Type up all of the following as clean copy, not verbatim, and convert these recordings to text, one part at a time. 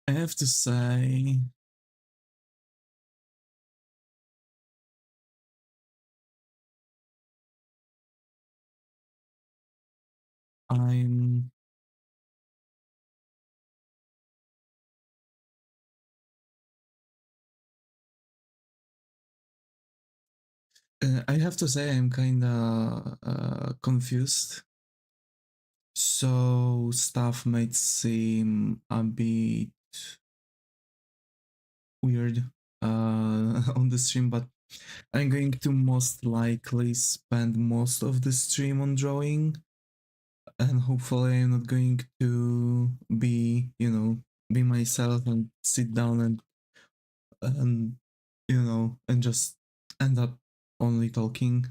I have to say, I'm I have to say I'm kinda confused. So stuff might seem a bit weird on the stream, but I'm going to most likely spend most of the stream on drawing, and hopefully I'm not going to be, be myself and sit down and and just end up only talking.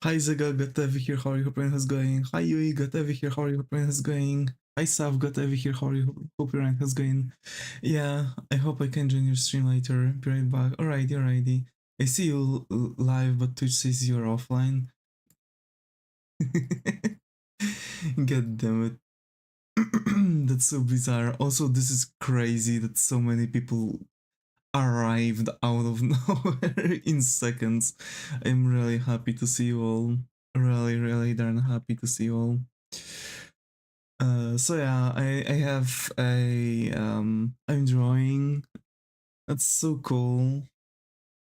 Hi Zaga, got Evi here, how are you? Hope your is going. Hi Yui, got Evi here, how are you? Hope your is going. Hi Sav, got Evi here, how are you? Hope your is going. Yeah, I hope I can join your stream later. Be right back. Alrighty. I see you live, but Twitch says you're offline. God damn it. That's so bizarre. Also, this is crazy that so many people arrived out of nowhere in seconds. I'm really happy to see you all. Really darn happy to see you all. So yeah, I have I'm drawing. That's so cool.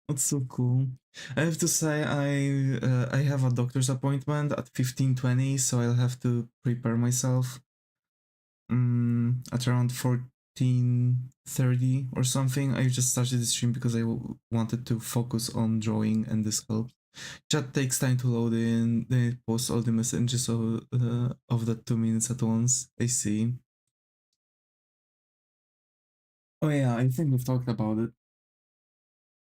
That's so cool. I have to say I have a doctor's appointment at 15:20, so I'll have to prepare myself at around 14:30 or something. I just started the stream because I wanted to focus on drawing, and this helps. Chat takes time to load in, then it posts all the messages of the 2 minutes at once. I see. Oh yeah, I think we've talked about it.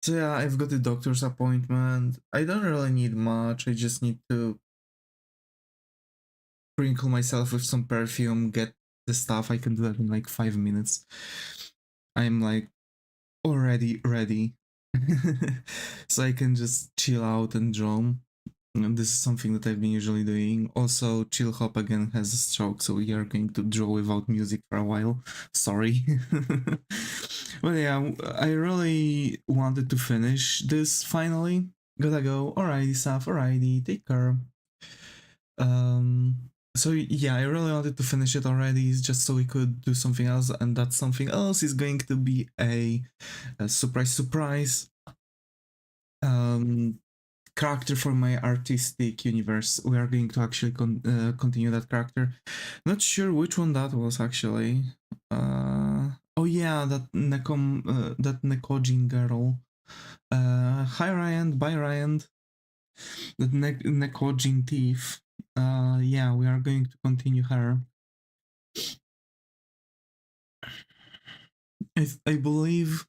So yeah, I've got a doctor's appointment. I don't really need much. I just need to sprinkle myself with some perfume, get the stuff. I can do that in like 5 minutes. I'm like already ready. So I can just chill out and draw. And this is something that I've been usually doing. Also, Chill Hop again has a stroke, so we are going to draw without music for a while. Sorry. But yeah, I really wanted to finish this finally. Gotta go. Alrighty, Saf. Alrighty, take care. Um, so yeah, I really wanted to finish it already, just so we could do something else, and that something else is going to be a surprise character for my artistic universe. We are going to actually continue that character. Not sure which one that was actually. Oh yeah, that Nekojin girl. Hi Ryan, bye Ryan. That Nekojin thief. Yeah, we are going to continue her. I believe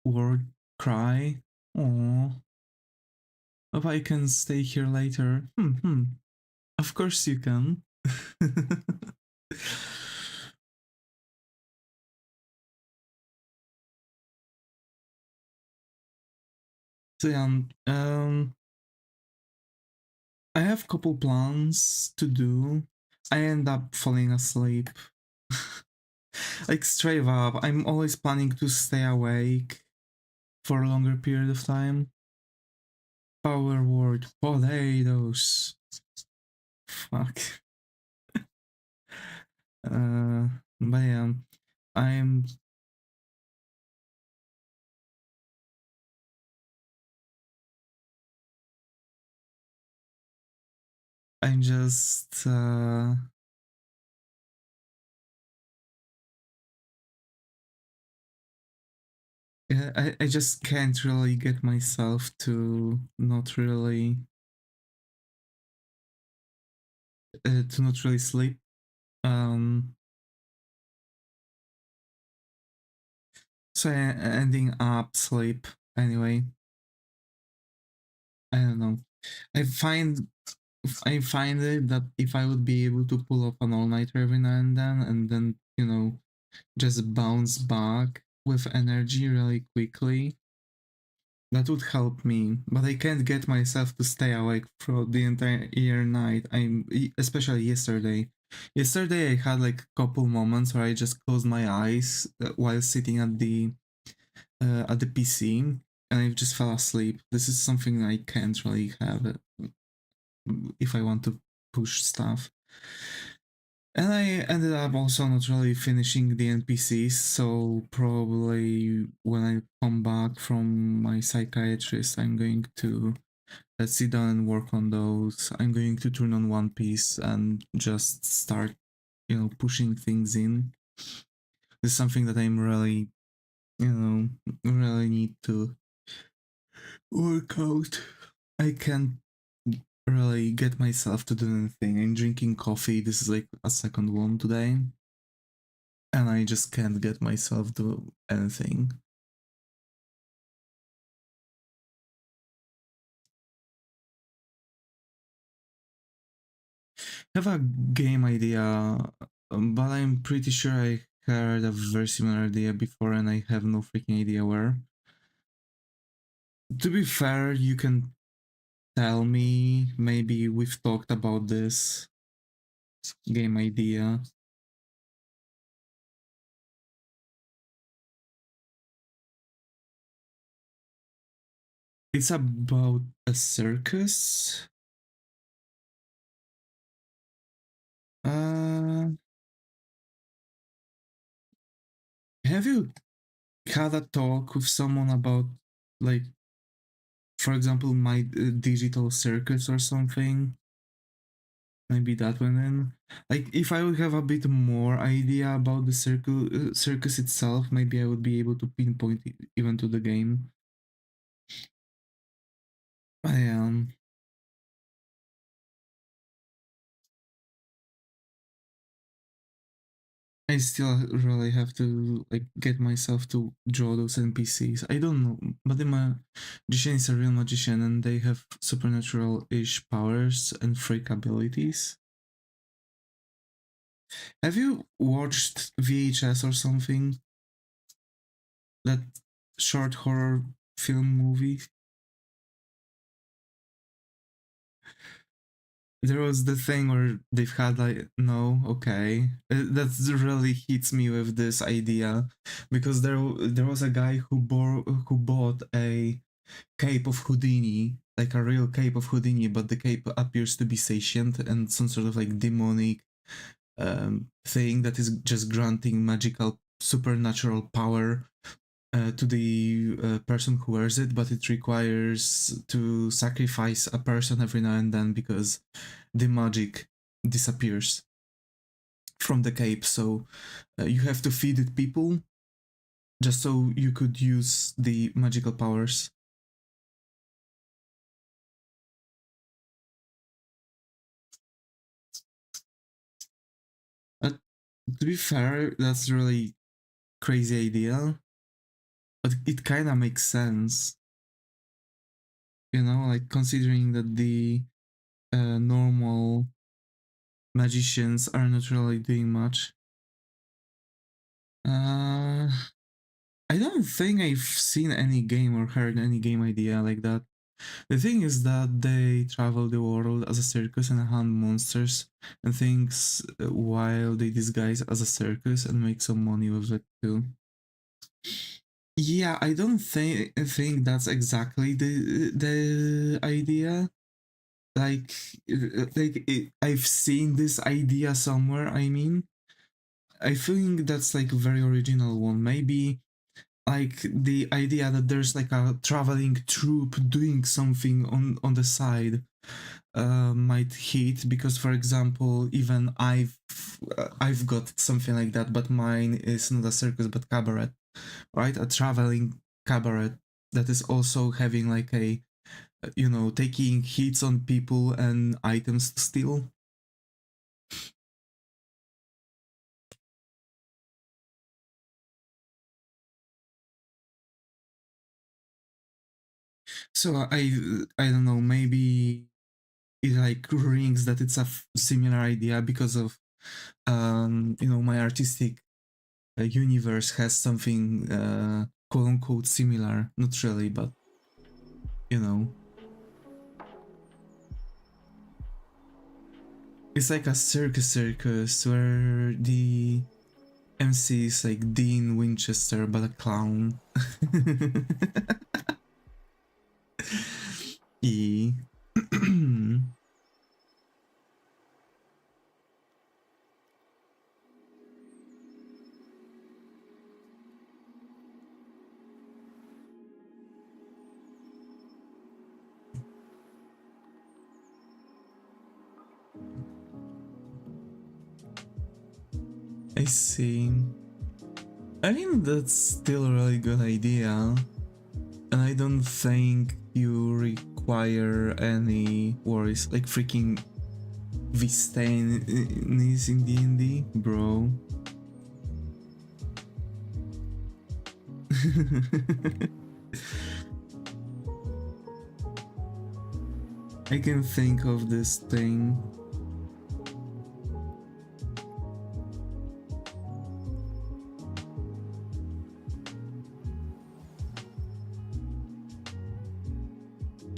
word cry. Aww. Hope I can stay here later. Of course you can. So yeah, I have a couple plans to do. I end up falling asleep. Like straight up, I'm always planning to stay awake for a longer period of time. Power word, potatoes. Fuck. But yeah, I'm I'm just I just can't really get myself to not really sleep. Um, so ending up sleep anyway. I don't know. I find I find it that if I would be able to pull off an all nighter every now and then just bounce back with energy really quickly, that would help me. But I can't get myself to stay awake throughout the entire night. Especially yesterday. Yesterday I had like a couple moments where I just closed my eyes while sitting at the PC and I just fell asleep. This is something I can't really have if I want to push stuff. And I ended up also not really finishing the NPCs, so probably when I come back from my psychiatrist, I'm going to sit down and work on those. I'm going to turn on One Piece and just start, pushing things in. This is something that I'm really, really need to work out. I can't really get myself to do anything. I'm drinking coffee. This is like a second one today. And I just can't get myself to do anything. I have a game idea, but I'm pretty sure I heard a very similar idea before and I have no freaking idea where. To be fair, you can tell me, maybe we've talked about this game idea. It's about a circus. Uh, have you had a talk with someone about, like, for example, my digital circus or something? Maybe that one then. Like, if I would have a bit more idea about the circus itself, maybe I would be able to pinpoint it even to the game. I am. I still really have to like get myself to draw those NPCs. I don't know, but the magician is a real magician, and they have supernatural-ish powers and freak abilities. Have you watched VHS or something? That short horror film movie? There was the thing where they've had like, no, okay, that really hits me with this idea, because there was a guy who bought a cape of Houdini, like a real cape of Houdini, but the cape appears to be sentient and some sort of like demonic thing that is just granting magical supernatural power to the person who wears it, but it requires to sacrifice a person every now and then because the magic disappears from the cape. So you have to feed it people just so you could use the magical powers. To be fair, that's a really crazy idea, but it kind of makes sense, like considering that the normal magicians are not really doing much. Uh, I don't think I've seen any game or heard any game idea like that. The thing is that they travel the world as a circus and hunt monsters and things while they disguise as a circus and make some money with it too. Yeah, I don't think that's exactly the idea. Like I've seen this idea somewhere. I mean, I think that's like a very original one. Maybe like the idea that there's like a traveling troupe doing something on the side might hit, because for example, even I've got something like that, but mine is not a circus but cabaret, right? A traveling cabaret that is also having like a taking hits on people and items to steal. So I don't know, maybe it like rings that it's a similar idea because of you know, my artistic universe has something quote unquote similar, not really, but you know, it's like a circus where the MC is like Dean Winchester but a clown. E. I see. I think that's still a really good idea, and I don't think you require any worries. Like freaking V-Stain is in D&D, bro. I can think of this thing.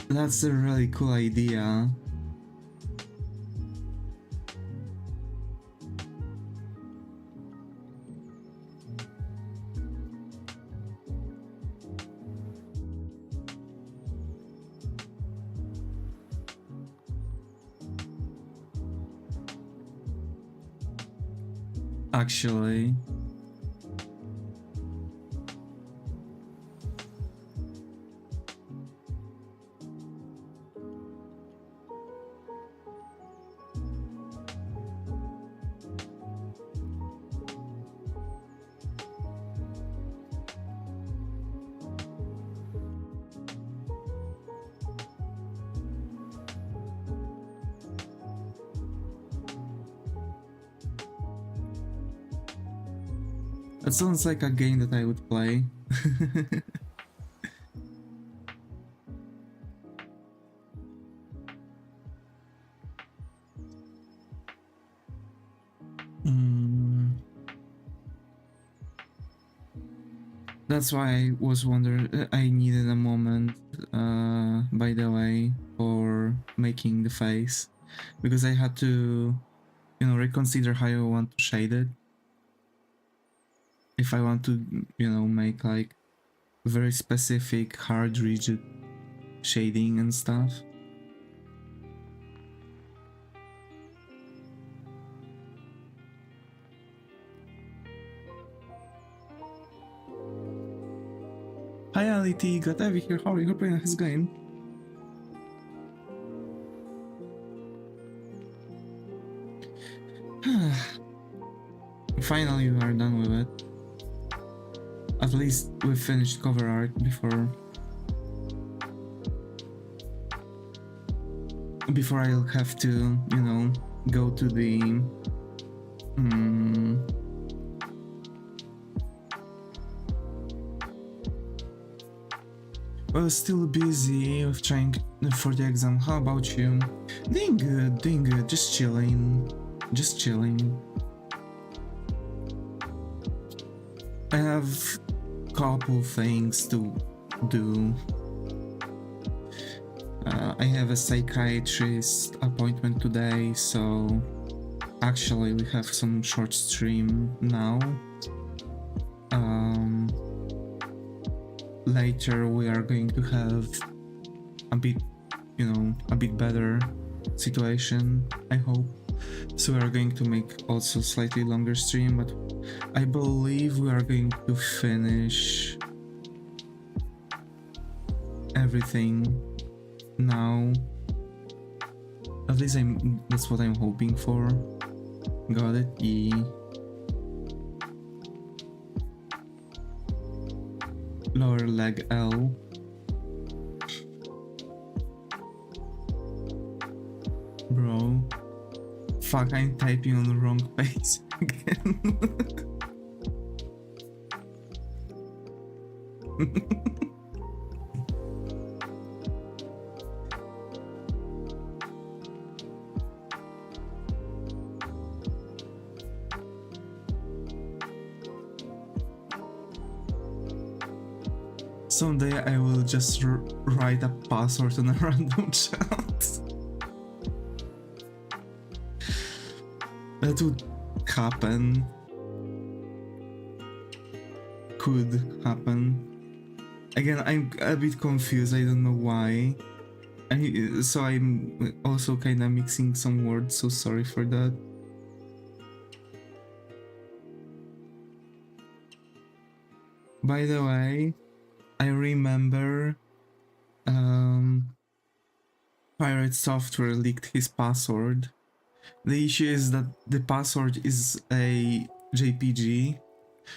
That's a really cool idea. Actually. That sounds like a game that I would play. That's why I was wondering, I needed a moment, by the way, for making the face, because I had to, you know, reconsider how I want to shade it. If I want to, you know, make like very specific, hard, rigid shading and stuff. Hi LET, got Evie here, how are you? Hope it's going. Finally we are done with it. At least we finished cover art before I'll have to, you know, go to the well, still busy with trying for the exam. How about you? Doing good, just chilling. I have couple things to do. I have a psychiatrist appointment today, so actually we have some short stream now. Later we are going to have a bit, you know, a bit better situation, I hope. So we are going to make also slightly longer stream, but I believe we are going to finish everything now. At least that's what I'm hoping for. Got it? Yeah. Lower leg L. Bro. Fuck, I'm typing on the wrong page again. Someday I will just write a password on a random chat. That would happen. Could happen. Again, I'm a bit confused, I don't know why. So I'm also kinda mixing some words, so sorry for that. By the way, I remember Pirate Software leaked his password. The issue is that the password is a JPG,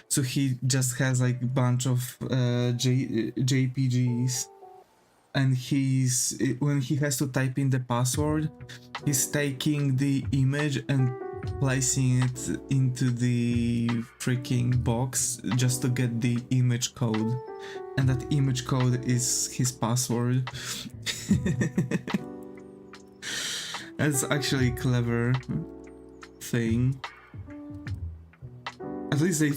so he just has like a bunch of JPGs, and when he has to type in the password, he's taking the image and placing it into the freaking box just to get the image code, and that image code is his password. That's actually a clever thing. At least I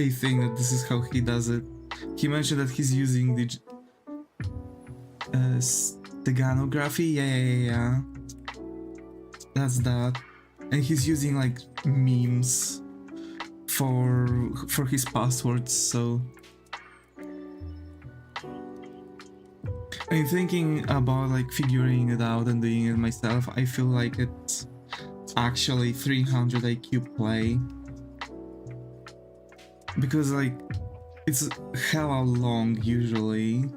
think that this is how he does it. He mentioned that he's using the steganography. Yeah. That's that. And he's using like memes for his passwords, so I'm thinking about like figuring it out and doing it myself. I feel like it's actually 300 IQ play, because like it's hella long usually.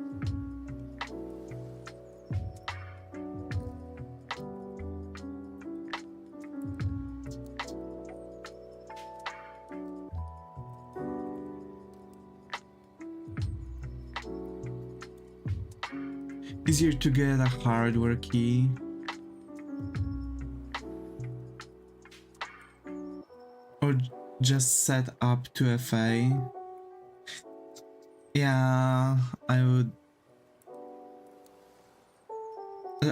Easier to get a hardware key. Or just set up 2FA. Yeah, I would.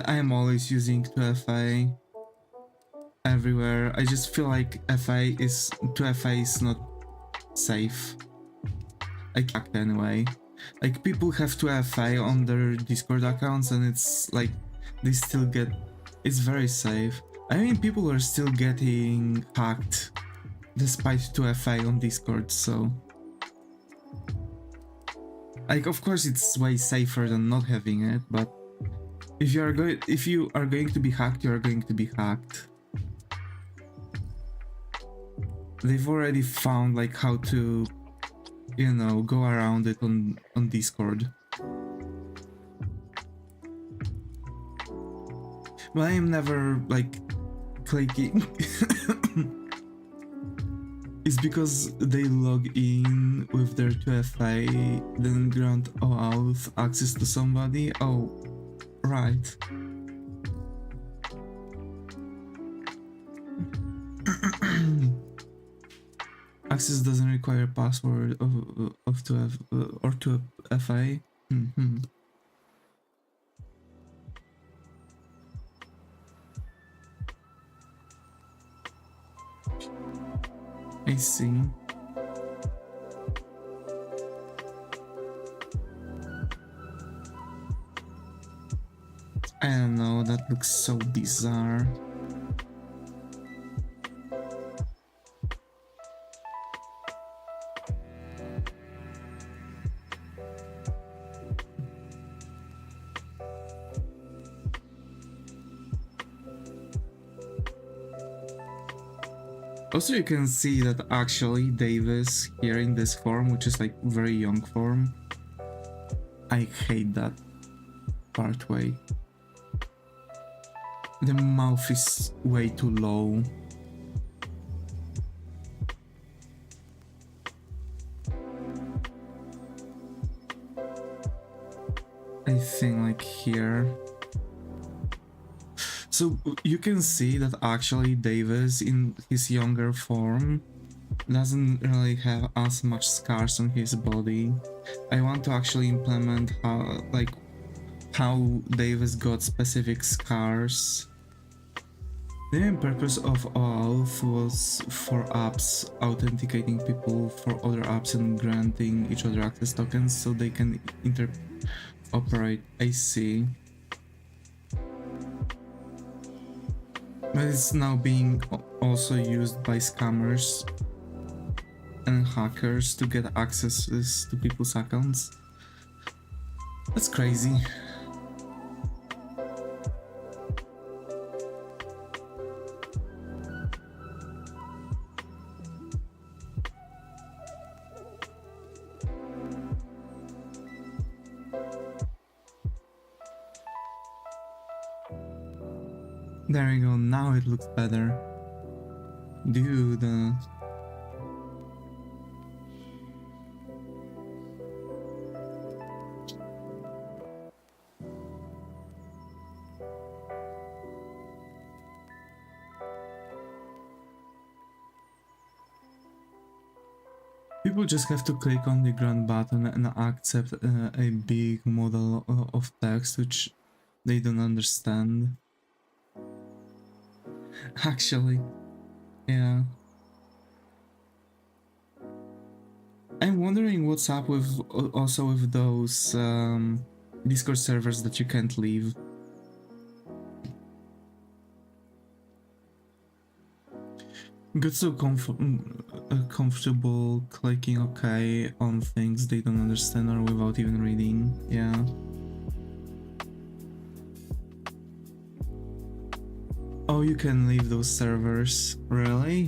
I am always using 2FA everywhere. I just feel like 2FA is not safe. I can't anyway. Like, people have 2FA on their Discord accounts, and it's like they still get. It's very safe. I mean, people are still getting hacked despite 2FA on Discord, so like, of course it's way safer than not having it, but if you are going to be hacked, you are going to be hacked. They've already found like how to, you know, go around it on Discord. But I am never like clicking. It's because they log in with their 2FA, then grant OAuth access to somebody. Oh, right. Access doesn't require password of 2FA. I see. I don't know, that looks so bizarre. Also, you can see that actually Devis here in this form, which is like very young form, I hate that part way. The mouth is way too low. I think like here. So you can see that actually Devis in his younger form doesn't really have as much scars on his body. I want to actually implement how Devis got specific scars. The main purpose of OAuth was for apps authenticating people for other apps and granting each other access tokens so they can interoperate. I see. But it's now being also used by scammers and hackers to get accesses to people's accounts. That's crazy. There you go, now it looks better. Dude. People just have to click on the grant button and accept a big model of text which they don't understand. Actually, yeah. I'm wondering what's up with also with those Discord servers that you can't leave. Get so comfortable clicking OK on things they don't understand or without even reading, yeah. Oh, you can leave those servers, really?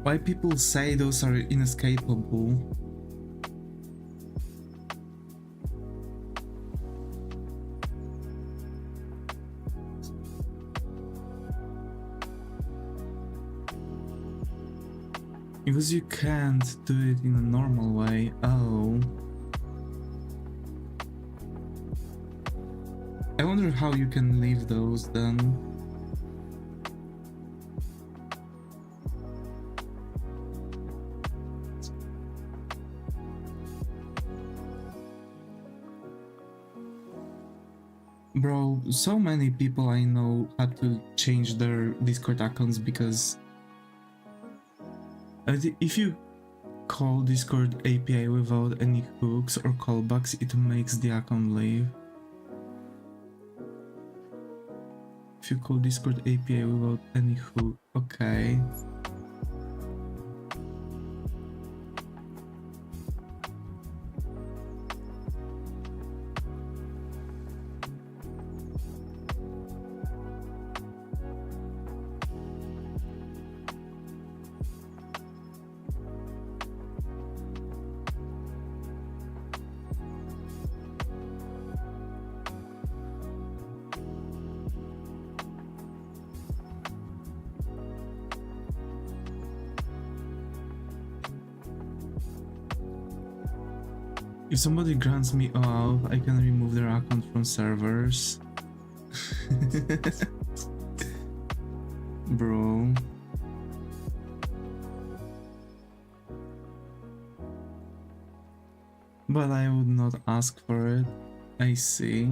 Why people say those are inescapable? Because you can't do it in a normal way. Oh. I wonder how you can leave those then. Bro, so many people I know had to change their Discord accounts because if you call Discord API without any hooks or callbacks, it makes the account leave. If you call Discord API without any hook, okay. If somebody grants me OAuth, I can remove their account from servers. Bro. But I would not ask for it. I see.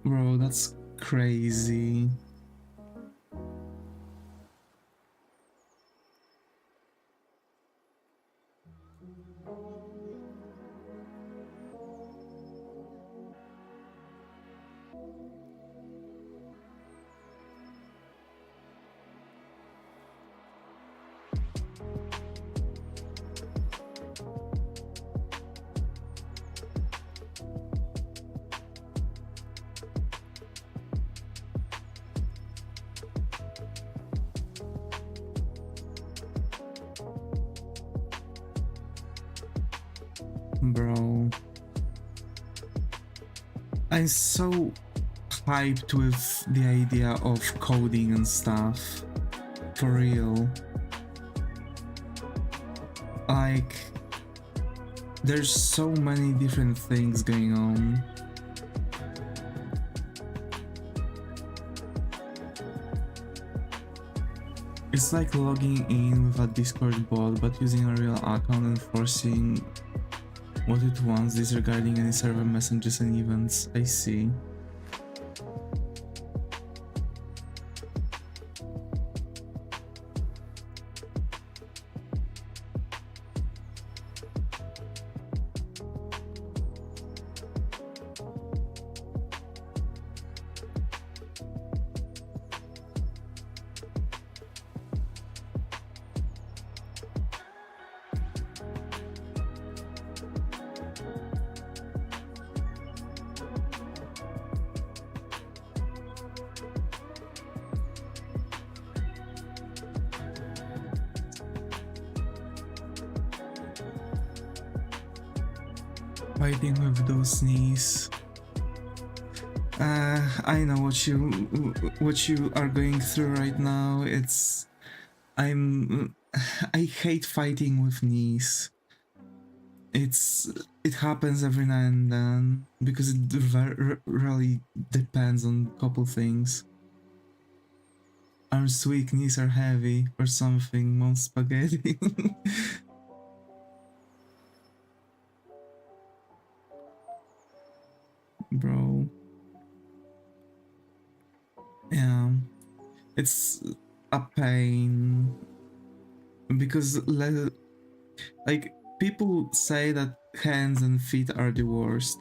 Bro, that's crazy. Bro, I'm so hyped with the idea of coding and stuff. For real. Like, there's so many different things going on. It's like logging in with a Discord bot but using a real account and forcing what it wants, disregarding any server messages and events. I see. Fighting with those knees. I know what you are going through right now. I hate fighting with knees. It happens every now and then because it really depends on a couple things. Arms weak, knees are heavy, or something. Mom spaghetti. Bro. Yeah. It's a pain. Because, like, people say that hands and feet are the worst.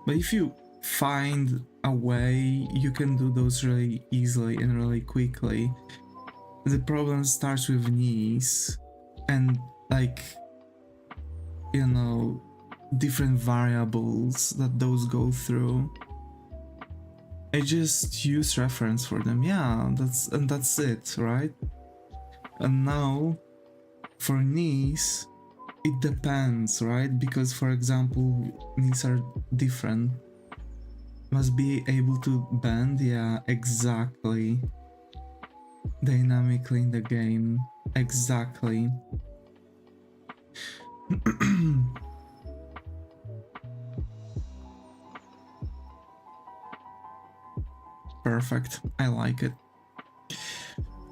But if you find a way, you can do those really easily and really quickly. The problem starts with knees. And, like, you know, different variables that those go through. I just use reference for them. Yeah, that's it, right? And now for knees it depends, right? Because for example, knees are different. Must be able to bend, yeah, exactly. Dynamically in the game, exactly. Perfect. I like it.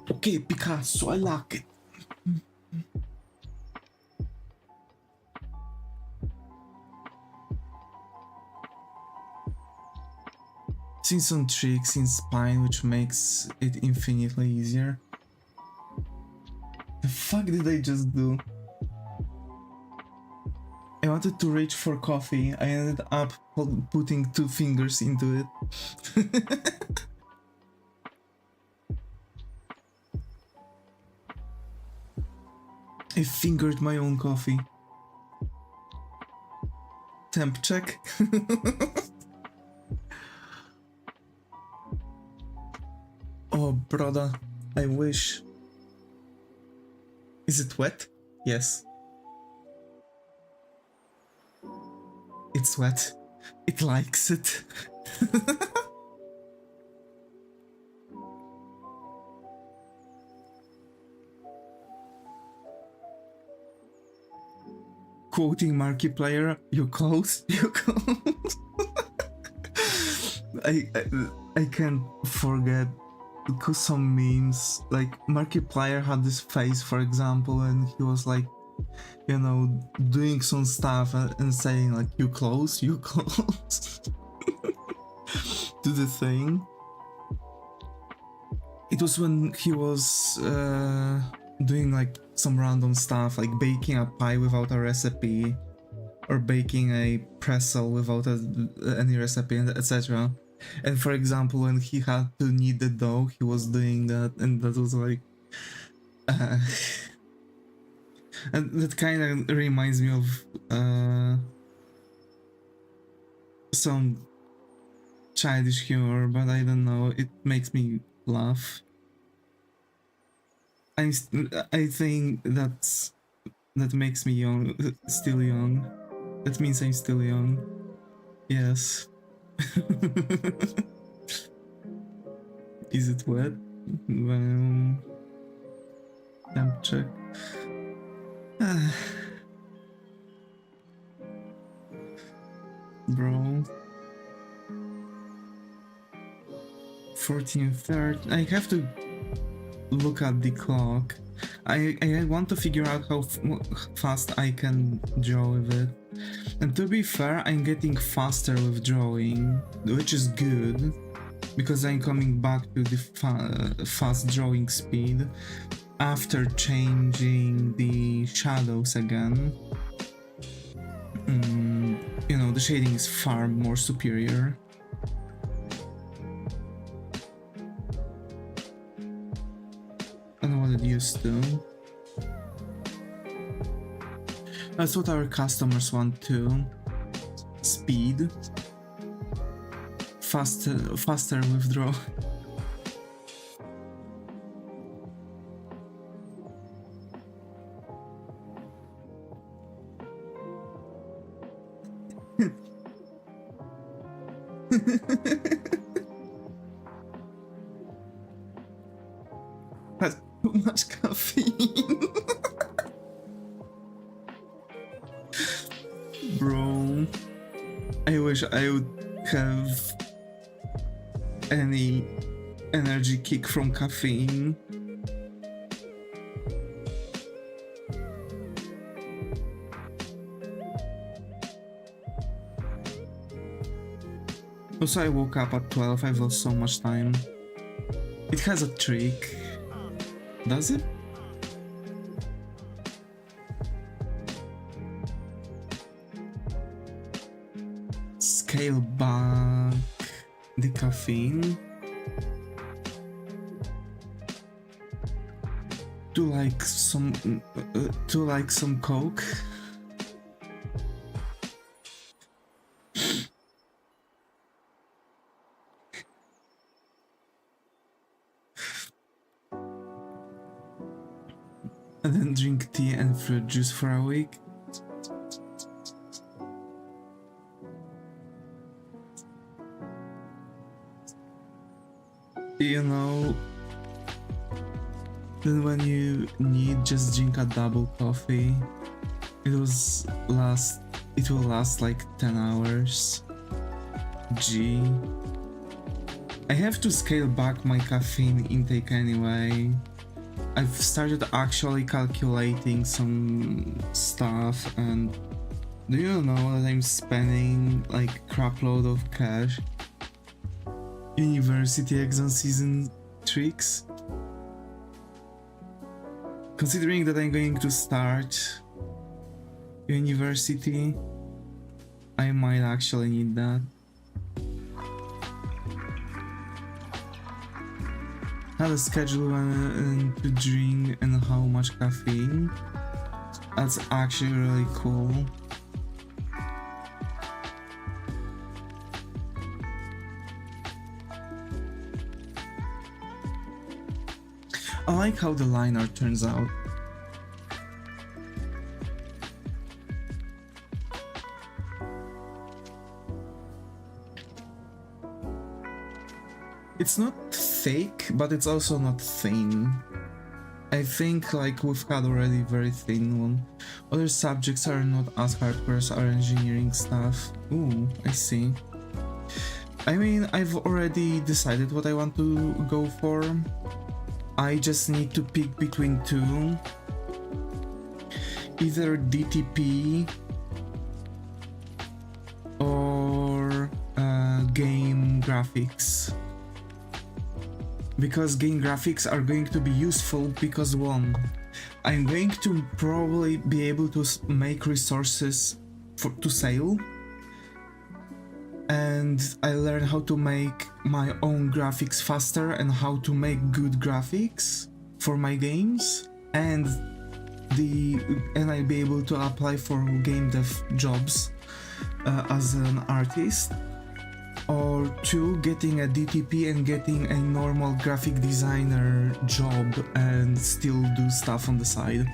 Okay, Picasso, I like it. Seen some tricks in Spine which makes it infinitely easier. The fuck did I just do? I wanted to reach for coffee. I ended up putting 2 fingers into it. I fingered my own coffee. Temp check. Oh, brother, I wish. Is it wet? Yes. It's wet. It likes it. Quoting Markiplier, you close, you close. I can't forget some memes. Like Markiplier had this face, for example, and he was like, you know, doing some stuff and saying like, you close to the thing. It was when he was doing like some random stuff, like baking a pie without a recipe, or baking a pretzel without any recipe, etc. And for example, when he had to knead the dough, he was doing that, and that was like, and that kind of reminds me of some childish humor, but I don't know, it makes me laugh. I think that makes me young, still young. That means I'm still young. Yes. Is it wet? Temp check. Bro. 14th, 3rd. I have to look at the clock. I want to figure out how fast I can draw with it. And to be fair, I'm getting faster with drawing, which is good, because I'm coming back to the fast drawing speed after changing the shadows again. You know, the shading is far more superior. Than what it used to. That's what our customers want too. Speed. Faster withdraw. That's too much caffeine. Bro, I wish I would have any energy kick from caffeine. Also, I woke up at 12, I've lost so much time. It has a trick. Does it? Scale back the caffeine to like some Coke. And then drink tea and fruit juice for a week. You know, then when you need, just drink a double coffee. It will last like 10 hours. Gee. I have to scale back my caffeine intake anyway. I've started actually calculating some stuff, and do you know that I'm spending like crapload of cash? University exam season tricks. Considering that I'm going to start university, I might actually need that. How to schedule when to drink and how much caffeine. That's actually really cool. I like how the liner turns out. It's not thick, but it's also not thin. I think like we've had already very thin one. Other subjects are not as hardcore as our engineering stuff. Ooh, I see. I mean, I've already decided what I want to go for. I just need to pick between two. Either DTP or game graphics. Because game graphics are going to be useful because one, I'm going to probably be able to make resources to sell, and I learn how to make my own graphics faster and how to make good graphics for my games, and I'll be able to apply for game dev jobs as an artist. Or two, getting a DTP and getting a normal graphic designer job and still do stuff on the side.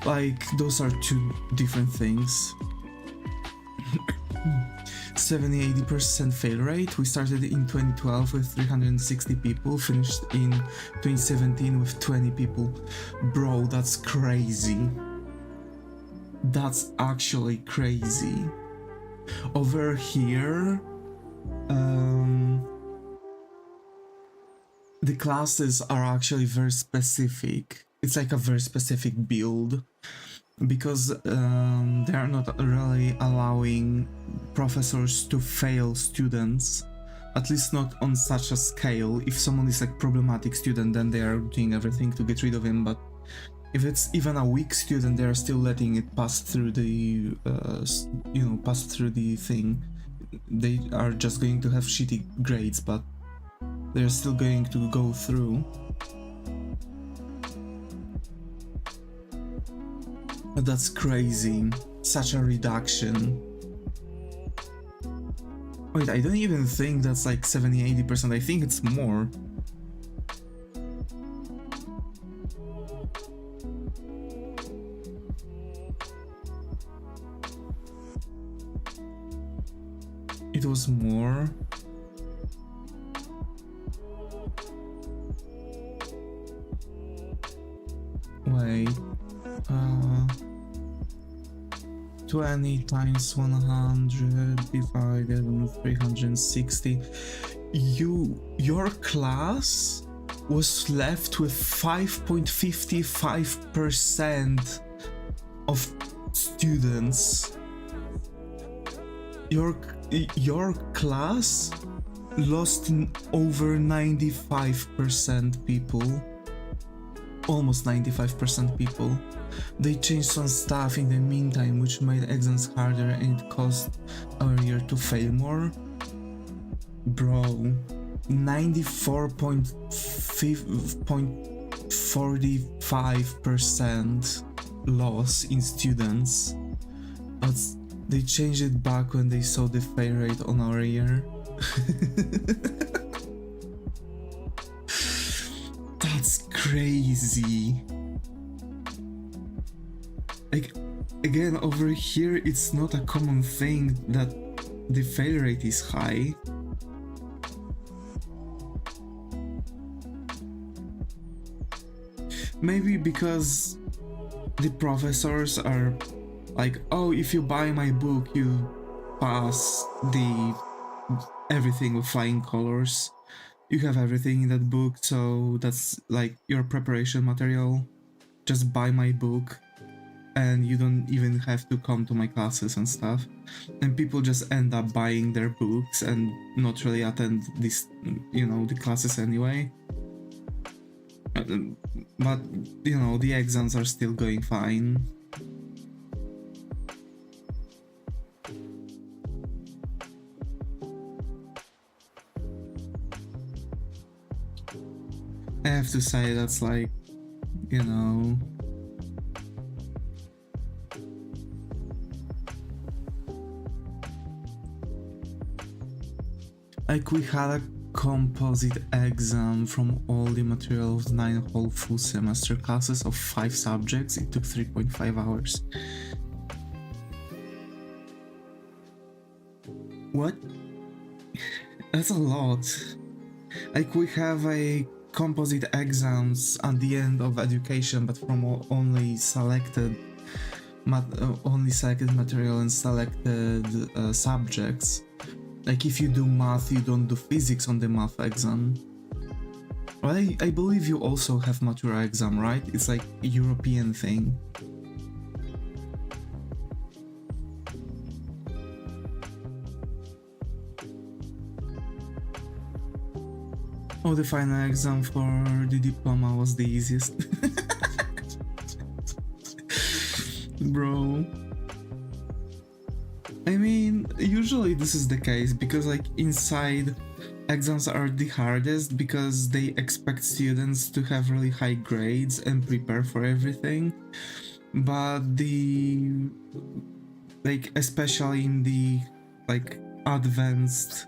Like, those are two different things. 70-80% fail rate. We started in 2012 with 360 people, finished in 2017 with 20 people. Bro, that's crazy. That's actually crazy. Over here, the classes are actually very specific. It's like a very specific build, because they are not really allowing professors to fail students, at least not on such a scale. If someone is like problematic student, then they are doing everything to get rid of him, but if it's even a weak student, they are still letting it pass through the pass through the thing. They are just going to have shitty grades, but they're still going to go through. But that's crazy. Such a reduction. Wait, I don't even think that's like 70-80%. I think it's more. It was more. Wait. 20 times 100 divided on 360. Your class was left with 5.55% of students. Your class lost over 95% people. Almost 95% people. They changed some stuff in the meantime, which made exams harder and it caused our year to fail more. Bro, 94.45% loss in students. But they changed it back when they saw the fail rate on our year. That's crazy. Like, again, over here it's not a common thing that the fail rate is high. Maybe because the professors are like, oh, if you buy my book you pass the everything with flying colors. You have everything in that book, so that's like your preparation material. Just buy my book and you don't even have to come to my classes and stuff. And people just end up buying their books and not really attend this, the classes anyway. But, the exams are still going fine. I have to say that's like, like we had a composite exam from all the material of 9 whole full semester classes of 5 subjects. It took 3.5 hours. What? That's a lot. Like we have a composite exams at the end of education, but from only selected material and selected subjects. Like if you do math, you don't do physics on the math exam. Well, I believe you also have matura exam, right? It's like a European thing. Oh, the final exam for the diploma was the easiest. Bro. I mean, usually this is the case because like inside exams are the hardest because they expect students to have really high grades and prepare for everything. But especially in the advanced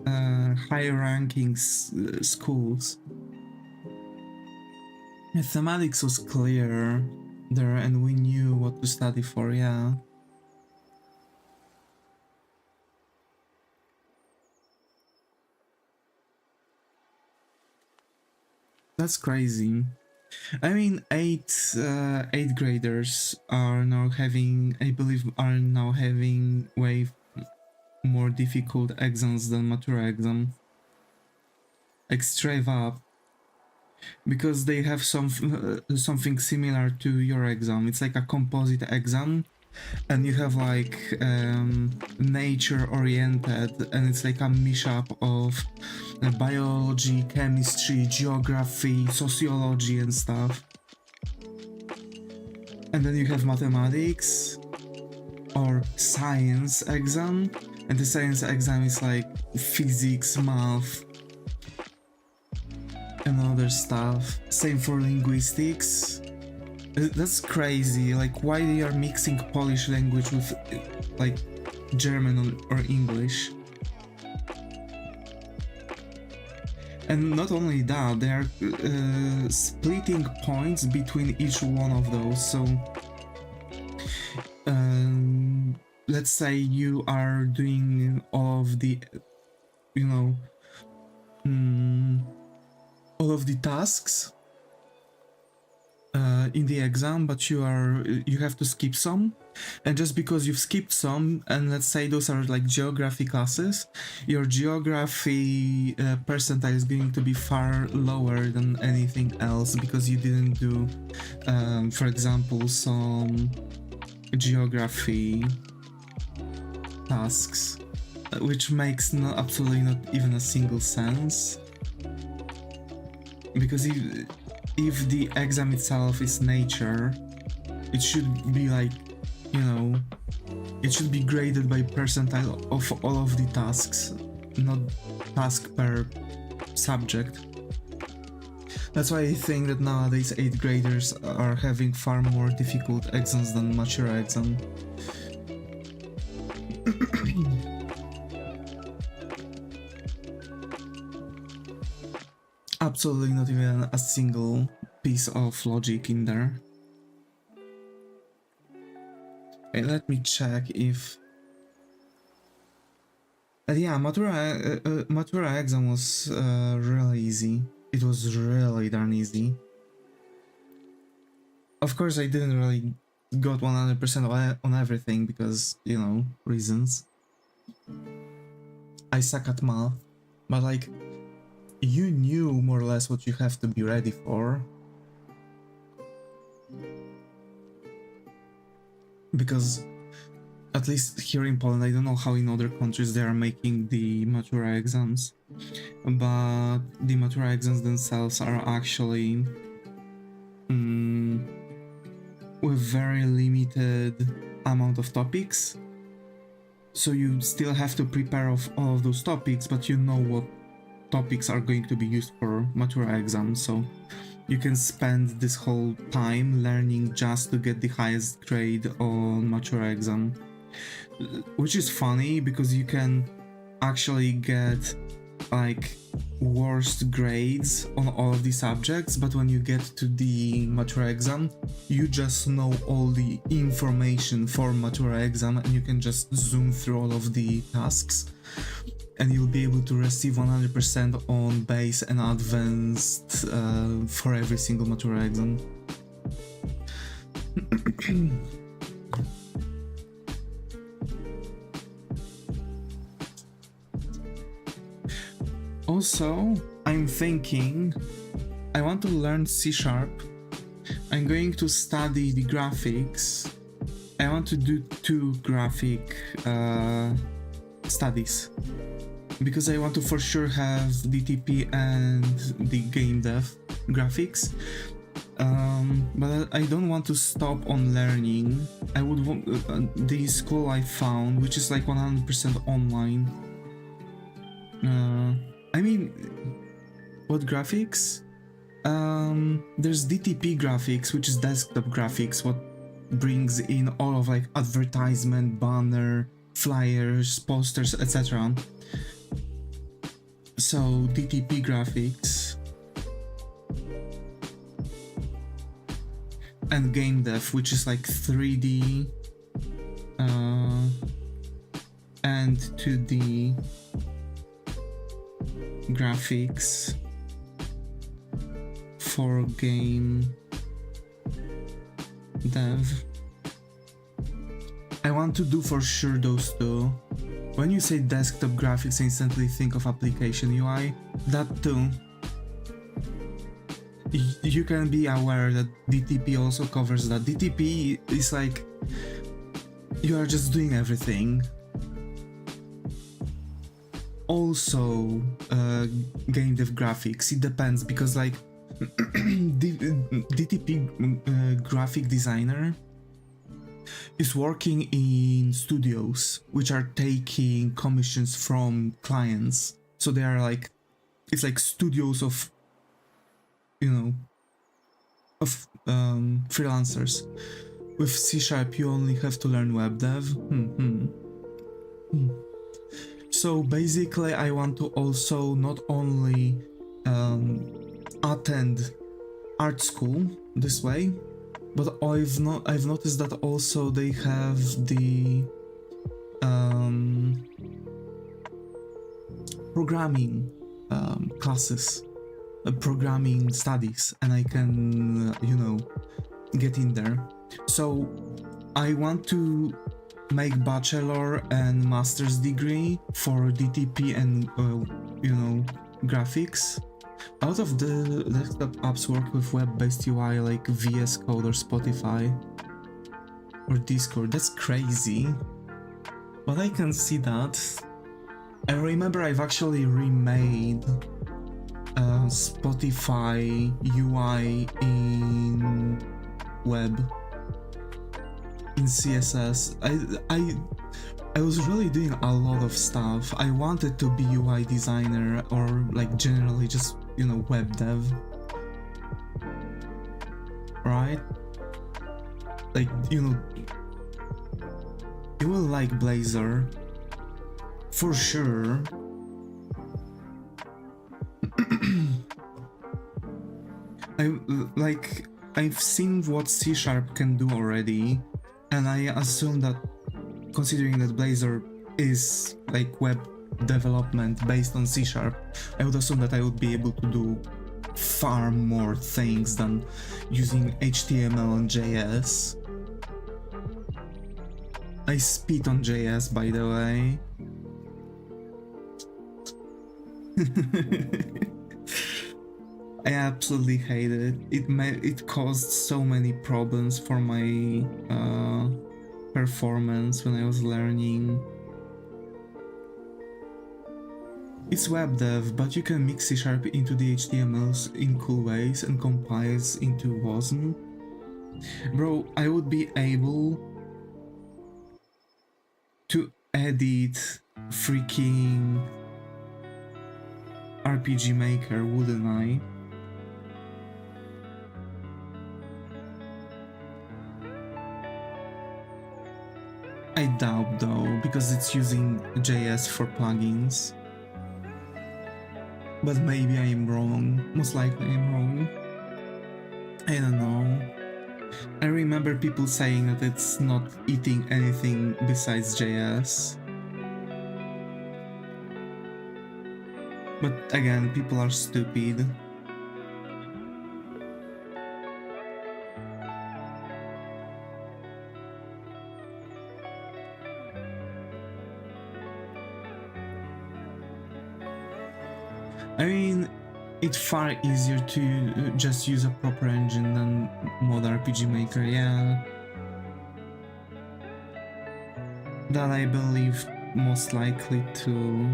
high rankings schools, mathematics was clear there and we knew what to study for, yeah. That's crazy. I mean, eighth graders are now having, I believe, way more difficult exams than matura exam. like straight up, because they have something similar to your exam. It's like a composite exam, and you have like nature oriented, and it's like a mashup of biology, chemistry, geography, sociology and stuff. And then you have mathematics or science exam, and the science exam is like physics, math and other stuff. Same for linguistics. That's crazy. Like, why they are mixing Polish language with like German or English? And not only that, they are splitting points between each one of those. So let's say you are doing all of the, you know, all of the tasks in the exam, but you have to skip some, and just because you've skipped some, and let's say those are like geography classes, your geography percentile is going to be far lower than anything else because you didn't do, for example, some geography tasks, which makes absolutely not even a single sense. Because if the exam itself is nature, it should be like, you know, it should be graded by percentile of all of the tasks, not task per subject. That's why I think that nowadays 8th graders are having far more difficult exams than mature exam. Absolutely not even a single piece of logic in there. Okay, let me check if... yeah, Matura exam was really easy. It was really darn easy. Of course, I didn't really got 100% on everything because, you know, reasons. I suck at math, but like, you knew more or less what you have to be ready for. Because, at least here in Poland, I don't know how in other countries they are making the Matura exams, but the Matura exams themselves are actually with very limited amount of topics. So you still have to prepare of all of those topics, but you know what topics are going to be used for Matura exam, so you can spend this whole time learning just to get the highest grade on Matura exam. Which is funny because you can actually get like worst grades on all of the subjects, but when you get to the Matura exam, you just know all the information for Matura exam and you can just zoom through all of the tasks, and you'll be able to receive 100% on base and advanced for every single Matura exam. Also, I'm thinking I want to learn C#. I'm going to study the graphics. I want to do 2 graphic studies because I want to for sure have DTP and the game dev graphics. But I don't want to stop on learning. I would want the school I found, which is like 100% online. I mean, what graphics? There's DTP graphics, which is desktop graphics, what brings in all of like advertisement, banner, flyers, posters, etc. So DTP graphics and game dev, which is like 3D and 2D graphics for game dev. I want to do for sure those 2. When you say desktop graphics, I instantly think of application UI. That too. You can be aware that DTP also covers that. DTP is like you are just doing everything. Also, game dev graphics, it depends, because like DTP graphic designer is working in studios which are taking commissions from clients, so they are like, it's like studios of, you know, of freelancers. With C# you only have to learn web dev. So basically I want to also not only attend art school this way, but I've noticed that also they have the programming classes, programming studies, and I can you know, get in there. So I want to make bachelor and master's degree for DTP and you know, graphics. A lot of the desktop apps work with web-based UI like VS Code or Spotify or Discord. That's crazy, but I can see that. I remember I've actually remade Spotify UI in web, in CSS. I was really doing a lot of stuff. I wanted to be UI designer or like generally just, you know, web dev, right? Like, you know, you will like Blazor for sure. I've seen what C# can do already, and I assume that, considering that Blazor is like web development based on C#, I would assume that I would be able to do far more things than using HTML and JS. I spit on JS, by the way. I absolutely hate it. It caused so many problems for my performance when I was learning. It's web dev, but you can mix C# into the HTMLs in cool ways and compiles into WASM. Bro, I would be able to edit freaking RPG Maker, wouldn't I? I doubt though, because it's using JS for plugins. But maybe I am wrong. Most likely I'm wrong. I don't know. I remember people saying that it's not eating anything besides JS. But again, people are stupid. I mean, it's far easier to just use a proper engine than mod RPG Maker, yeah. That I believe most likely too.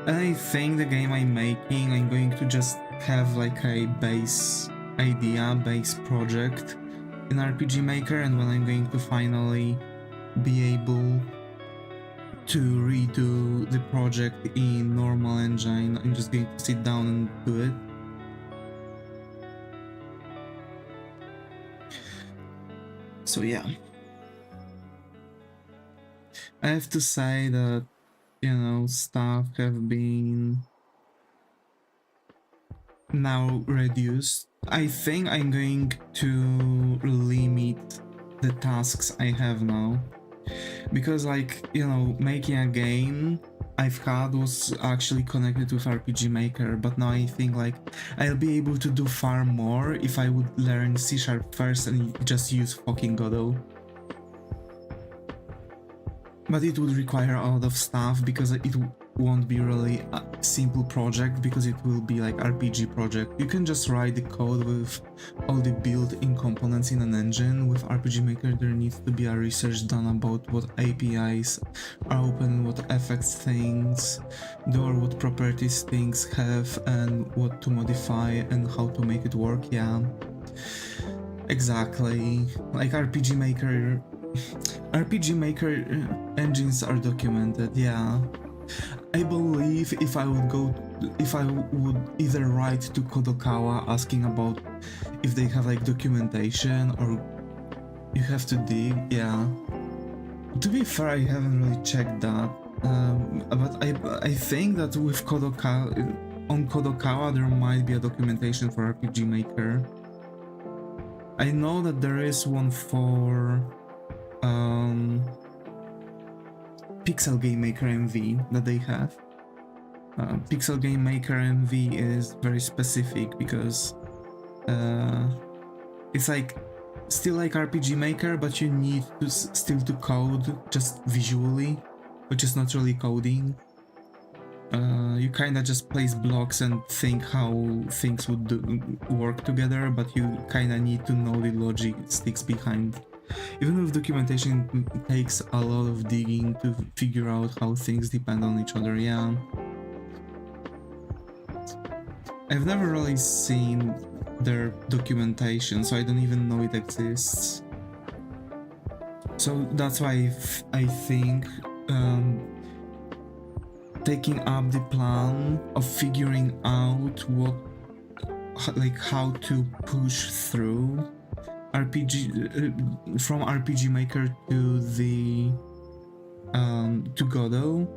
And I think the game I'm making, I'm going to just have like a base idea, base project in RPG Maker, and when I'm going to finally be able to redo the project in normal engine, I'm just going to sit down and do it. So yeah, I have to say that, you know, staff have been now reduced. I think I'm going to limit the tasks I have now, because like, you know, making a game, I've had was actually connected with RPG Maker, but now I think like I'll be able to do far more if I would learn C# first and just use fucking Godot. But it would require a lot of stuff because it won't be really a simple project, because it will be like RPG project. You can just write the code with all the built-in components in an engine. With RPG Maker there needs to be a research done about what APIs are open, what affects things do, or what properties things have, and what to modify and how to make it work. Yeah, exactly. Like RPG Maker engines are documented, yeah. I believe if I would either write to Kodokawa asking about if they have like documentation, or you have to dig, yeah. To be fair, I haven't really checked that, but I think that with on Kodokawa there might be a documentation for RPG Maker. I know that there is one for Pixel Game Maker MV that they have. Pixel Game Maker MV is very specific because it's like still like RPG Maker, but you need to still to code just visually, which is not really coding. You kinda just place blocks and think how things would work together, but you kinda need to know the logistics behind. Even with documentation, it takes a lot of digging to figure out how things depend on each other, yeah. I've never really seen their documentation, so I don't even know it exists. So that's why I think taking up the plan of figuring out how to push through from RPG Maker to the to Godot,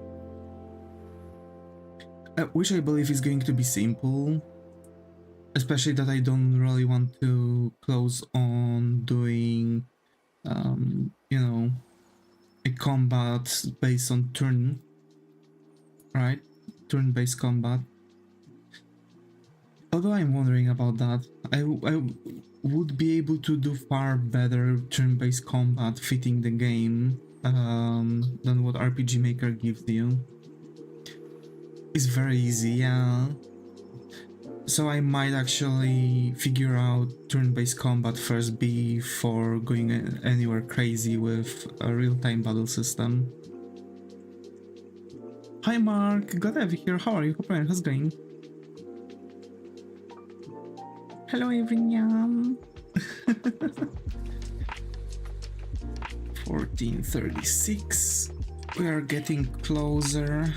which I believe is going to be simple, especially that I don't really want to close on doing you know, a combat based on turn-based combat. Although I'm wondering about that, I would be able to do far better turn-based combat fitting the game than what RPG Maker gives you. It's very easy, yeah. So I might actually figure out turn-based combat first before going anywhere crazy with a real-time battle system. Hi Mark, glad to have you here. How are you? How's it going? Hello everyone. 14:36. We are getting closer.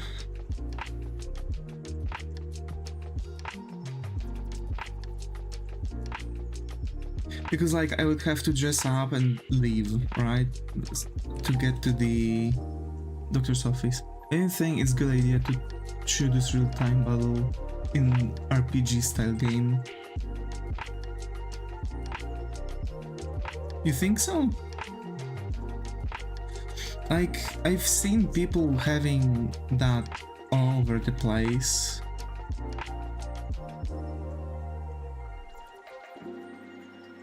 Because like I would have to dress up and leave, right? To get to the doctor's office. I think it's a good idea to shoot this real-time battle in RPG style game. You think so? Like, I've seen people having that all over the place.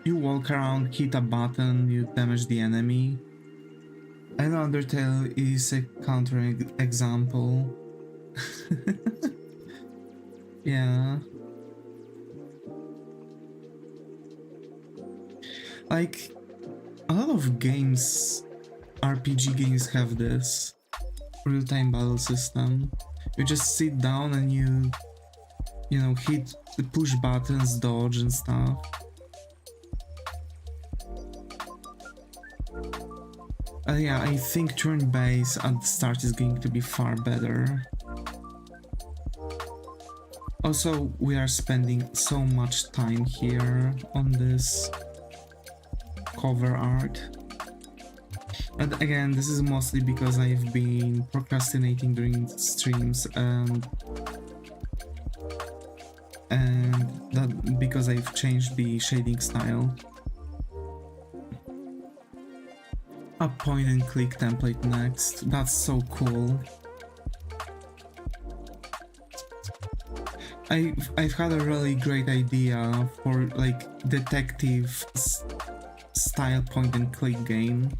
You walk around, hit a button, you damage the enemy. I know Undertale is a counter example. Yeah. Like, a lot of games, RPG games have this real-time battle system. You just sit down and you know, hit the push buttons, dodge and stuff. Yeah, I think turn-based at the start is going to be far better. Also, we are spending so much time here on this cover art. And again, this is mostly because I've been procrastinating during streams and that because I've changed the shading style. A point and click template next. That's so cool. I've had a really great idea for like detective style point and click game.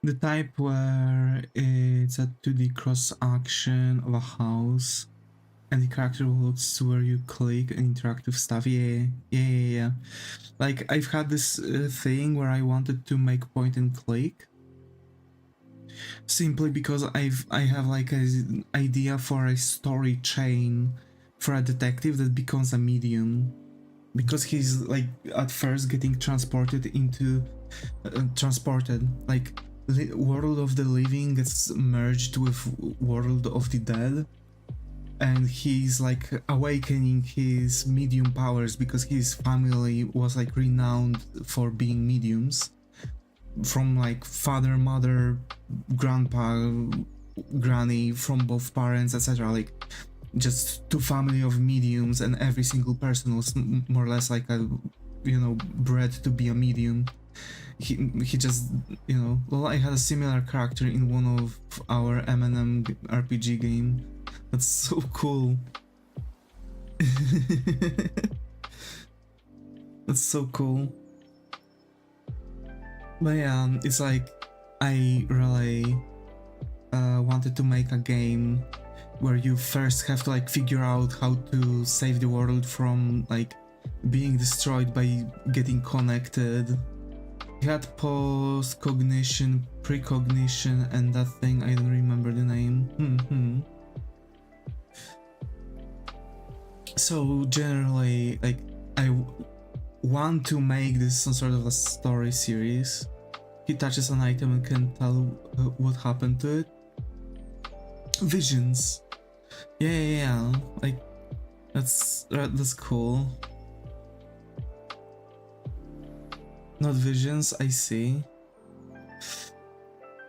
The type where it's a 2D cross action of a house and the character looks where you click and interactive stuff. Yeah. Like I've had this thing where I wanted to make point and click simply because I have like an idea for a story chain for a detective that becomes a medium, because he's like at first getting transported into like world of the living gets merged with world of the dead, and he's like awakening his medium powers because his family was like renowned for being mediums, from like father, mother, grandpa, granny, from both parents, etc. Like just two family of mediums, and every single person was more or less like a, you know, bred to be a medium. He just, you know, well, I had a similar character in one of our M&M RPG game. That's so cool. That's so cool. But yeah, it's like I really wanted to make a game where you first have to like figure out how to save the world from like being destroyed by getting connected. You had post-cognition, precognition, and that thing, I don't remember the name. So generally, like, I want to make this some sort of a story series. He touches an item and can tell what happened to it. Visions. Yeah. Like, that's cool. Not visions, I see.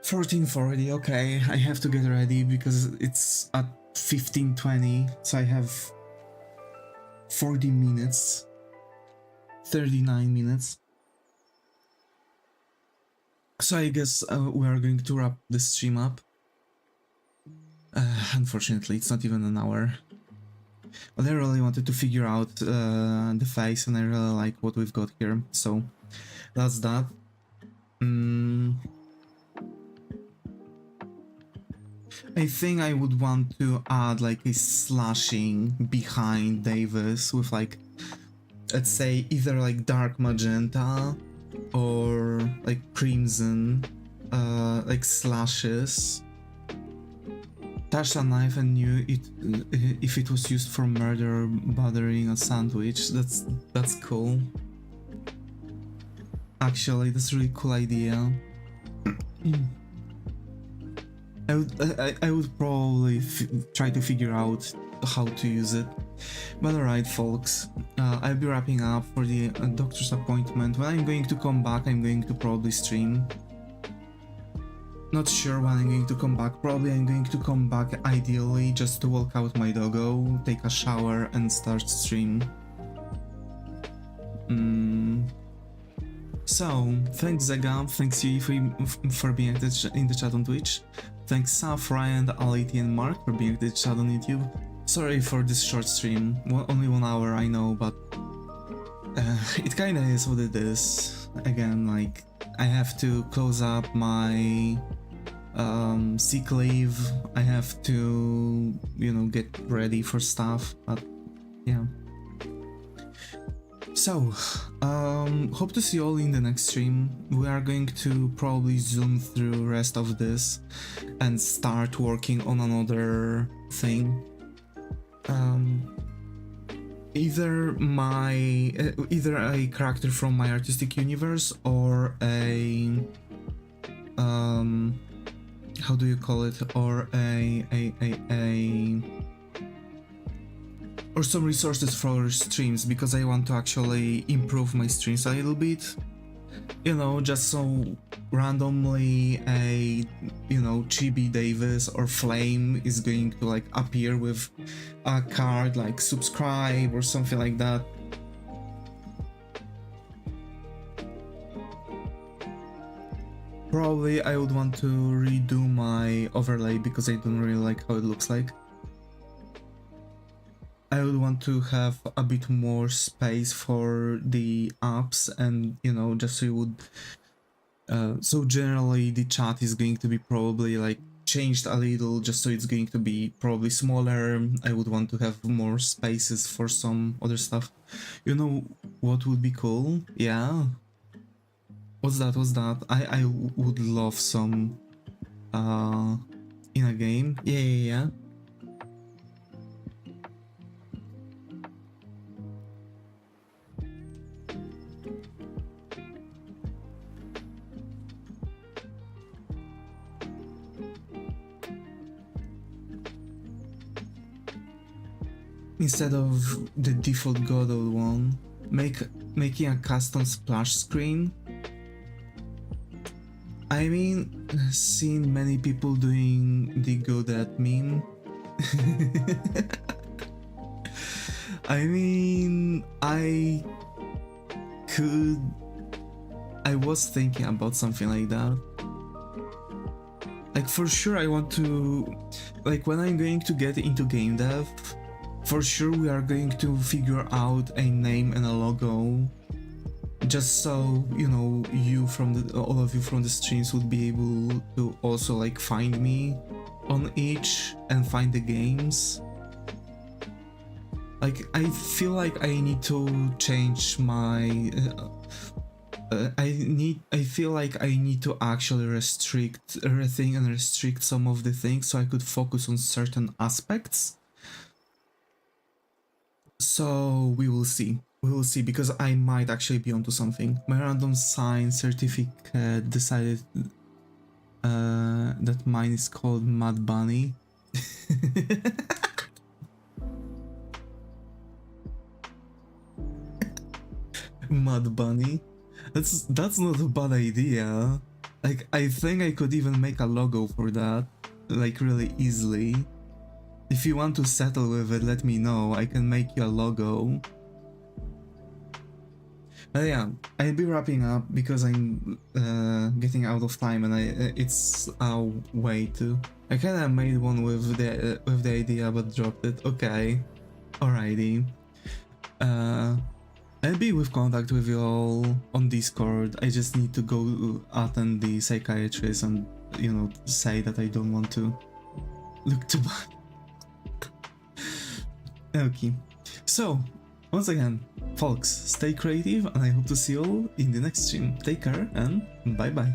1440, okay, I have to get ready because it's at 15:20, so I have 40 minutes, 39 minutes. So I guess we are going to wrap the stream up. Unfortunately, it's not even an hour. But I really wanted to figure out the face, and I really like what we've got here, so that's that. I think I would want to add like a slashing behind Davis with like, let's say, either like dark magenta or like crimson, like slashes. Touched a knife and knew it if it was used for murder or bothering a sandwich. That's cool. Actually, that's a really cool idea. I would probably try to figure out how to use it. But alright, folks, I'll be wrapping up for the doctor's appointment. When I'm going to come back, I'm going to probably stream. Not sure when I'm going to come back. Probably I'm going to come back ideally just to walk out my doggo, take a shower, and start stream. So, thanks Zega, thanks you for being in the chat on Twitch. Thanks Saf, Ryan, Ality, and Mark for being in the chat on YouTube. Sorry for this short stream, only 1 hour, I know, but it kinda is what it is. Again, like, I have to close up my sick leave, I have to, you know, get ready for stuff, but yeah. So, hope to see you all in the next stream. We are going to probably zoom through rest of this and start working on another thing. either either a character from my artistic universe or a how do you call it, or or some resources for streams, because I want to actually improve my streams a little bit, you know, just so randomly a, you know, Chibi Davis or Flame is going to like appear with a card like subscribe or something like that. Probably I would want to redo my overlay because I don't really like how it looks like. I would want to have a bit more space for the apps, and you know, just so you would so generally the chat is going to be probably like changed a little, just so it's going to be probably smaller. I would want to have more spaces for some other stuff. You know what would be cool? Yeah. What's that? What's that? I would love some in a game. Yeah. Instead of the default Godot one, making a custom splash screen. I mean, seen many people doing the Godot meme. I mean, I was thinking about something like that. Like, for sure I want to, like, when I'm going to get into game dev, for sure we are going to figure out a name and a logo, just so, you know, all of you from the streams would be able to also like find me on each and find the games. Like, I feel like I need to change my I feel like I need to actually restrict everything and restrict some of the things so I could focus on certain aspects. So we will see. We will see, because I might actually be onto something. My random sign certificate decided that mine is called Mad Bunny. Mud Bunny. That's not a bad idea. Like, I think I could even make a logo for that, like, really easily. If you want to settle with it, let me know. I can make you a logo. But yeah, I'll be wrapping up because I'm getting out of time, and it's a way to. I kinda made one with the idea but dropped it. Okay, alrighty. I'll be with contact with you all on Discord. I just need to go attend the psychiatrist and, you know, say that I don't want to look too bad. Okay, so once again, folks, stay creative, and I hope to see you all in the next stream. Take care and bye bye.